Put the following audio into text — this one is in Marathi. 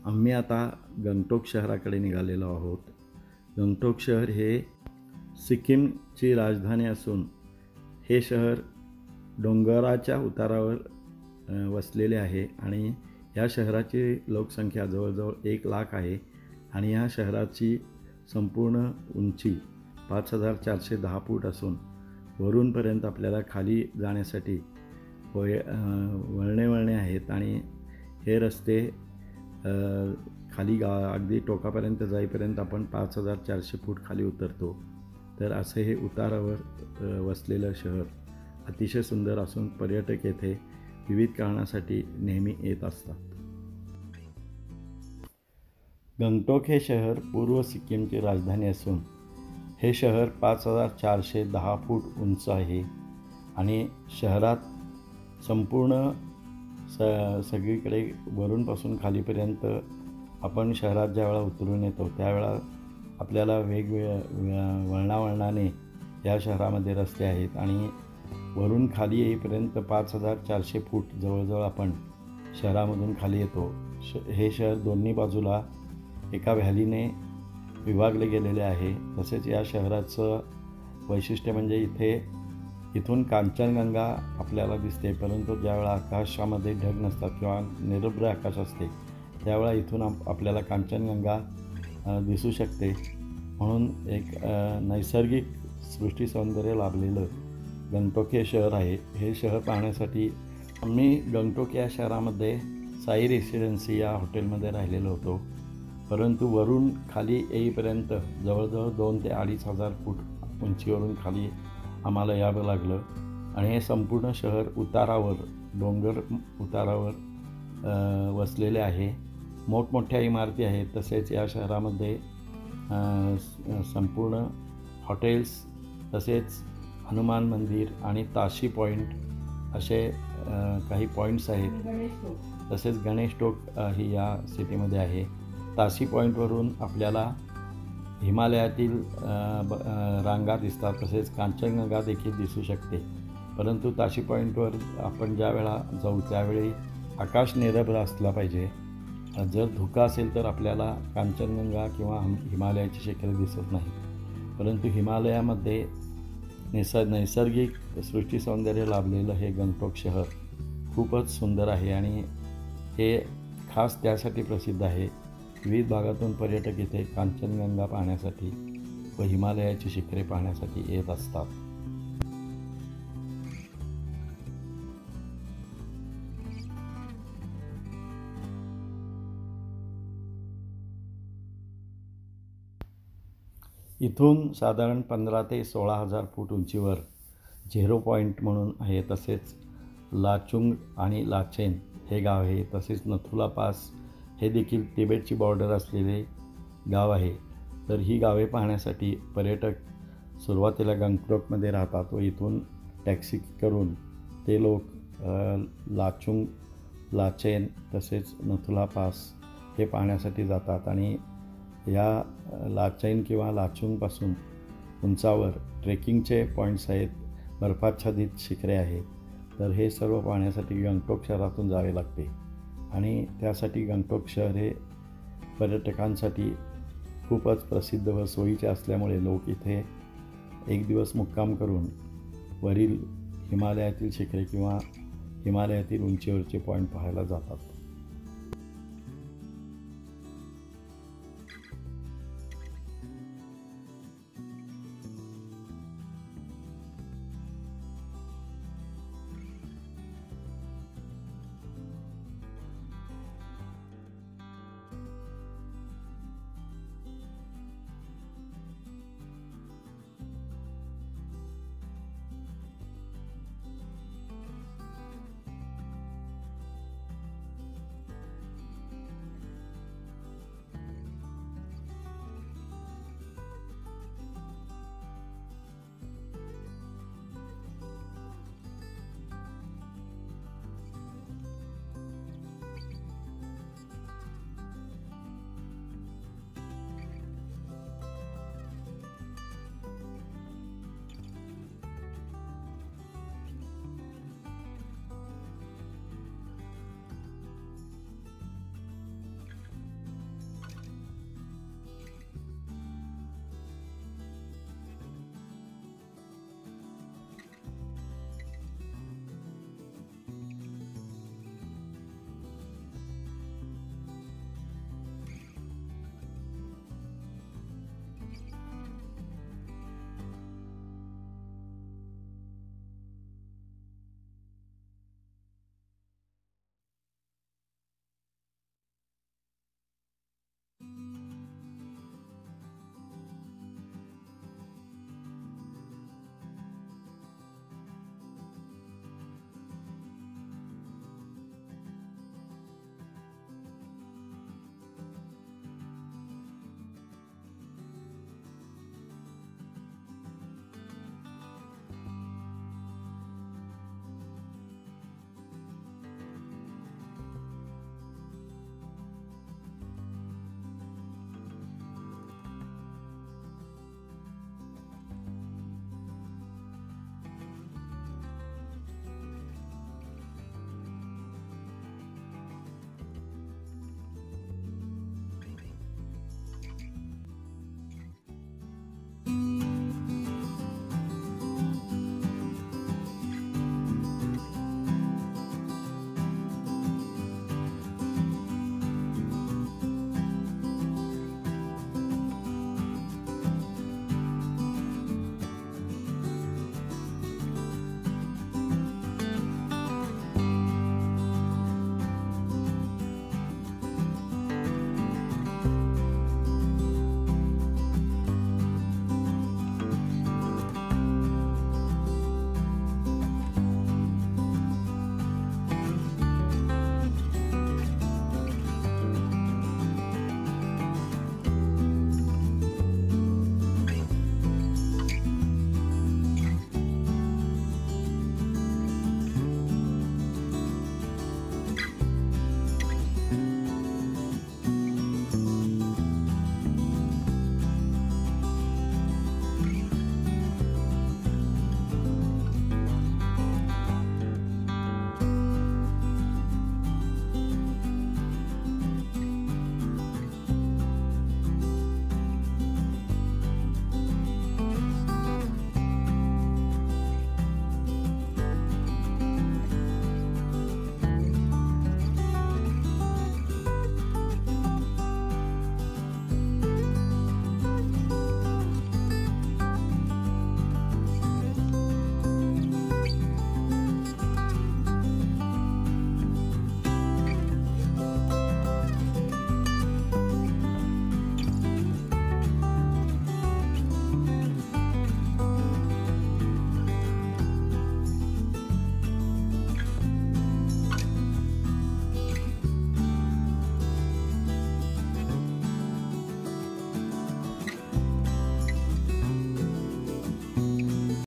आम्ही आता गंगटोक शहराकडे निघालेलो आहोत. गंगटोक शहर हे सिक्कीमची राजधानी असून हे शहर डोंगराच्या उतारावर वसलेले आहे आणि या शहराची लोकसंख्या जवळजवळ 1 लाख आहे आणि या शहराची संपूर्ण उंची 5410 फूट असून वरूनपर्यंत आपल्याला खाली जाण्यासाठी वळणे आहेत आणि हे रस्ते खाली अगदी टोकापर्यंत जाईपर्यंत आपण 5400 फूट खाली उतरतो. तर असे हे उतारावर वसलेलं शहर अतिशय सुंदर असून पर्यटक येथे विविध कारणासाठी नेहमी येत असतात. गंगटोक हे शहर पूर्व सिक्कीमची राजधानी असून हे शहर 5410 फूट उंच आहे आणि शहरात संपूर्ण सगळीकडे वरूनपासून खालीपर्यंत आपण शहरात ज्यावेळा उतरून येतो त्यावेळा आपल्याला वेगवेगळ्या वळणाने या शहरामध्ये रस्ते आहेत आणि वरून खाली येईपर्यंत 5400 फूट जवळजवळ आपण शहरामधून खाली येतो. हे शहर दोन्ही बाजूला एका व्हॅलीने विभागले गेलेले आहे. तसेच या शहराचं वैशिष्ट्य म्हणजे इथून कांचनगंगा आपल्याला दिसते, परंतु ज्यावेळा आकाशामध्ये ढग नसतात किंवा निरभ्र आकाश असते त्यावेळा इथून आपल्याला कांचनगंगा दिसू शकते. म्हणून एक नैसर्गिक सृष्टी सौंदर्य लाभलेलं गंगटोक हे शहर आहे. हे शहर पाहण्यासाठी आम्ही गंगटोक या शहरामध्ये साई रेसिडेन्सी या हॉटेलमध्ये राहिलेलो होतो, परंतु वरून खाली येईपर्यंत जवळजवळ 2,000 ते 2,500 फूट उंचीवरून खाली आम्हाला यावं लागलं आणि हे संपूर्ण शहर डोंगर उतारावर वसलेले आहे. मोठमोठ्या इमारती आहेत. तसेच या शहरामध्ये संपूर्ण हॉटेल्स, तसेच हनुमान मंदिर आणि ताशी पॉईंट असे काही पॉईंट्स आहेत. तसेच गणेश टोक ही या सिटीमध्ये आहे. ताशी पॉईंटवरून आपल्याला हिमालयातील रांगा दिसतात, तसेच कांचनगंगा देखील दिसू शकते. परंतु ताशी पॉईंटवर आपण ज्या वेळा जाऊ त्यावेळी आकाश निरभ्र असला पाहिजे. जर धुका असेल तर आपल्याला कांचनगंगा किंवा हिमालयाची शिखरे दिसत नाही. परंतु हिमालयामध्ये नैसर्गिक सृष्टी सौंदर्य लाभलेलं हे गंगटोक शहर खूपच सुंदर आहे आणि हे खास त्यासाठी प्रसिद्ध आहे. विविध भागातून पर्यटक इथे कांचनगंगा पाहण्यासाठी व हिमालयाची शिखरे पाहण्यासाठी येत असतात. इथून साधारण 15,000 ते 16,000 फूट उंचीवर झिरो पॉईंट म्हणून आहे. तसेच लाचुंग आणि लाचेन हे गाव आहे. तसेच नथुला पास हे देखील तिबेटची बॉर्डर असलेले गाव आहे. तर ही गावे पाहण्यासाठी पर्यटक सुरुवातीला गंगटोकमध्ये राहतात व इथून टॅक्सी करून ते लोक लाचुंग, लाचेन तसेच नथुला पास हे पाहण्यासाठी जातात आणि या लाचेन किंवा लाचुंगपासून उंचावर ट्रेकिंगचे पॉईंट्स आहेत, बर्फाच्छादित शिखरे आहेत. तर हे सर्व पाहण्यासाठी गंगटोक शहरातून जावे लागते आणि त्यासाठी गंगटोक शहर हे पर्यटकांसाठी खूपच प्रसिद्ध व सोयीचे असल्यामुळे लोक इथे एक दिवस मुक्काम करून वरील हिमालयातील शिखरे किंवा हिमालयातील उंचीवरचे पॉईंट पाहायला जातात.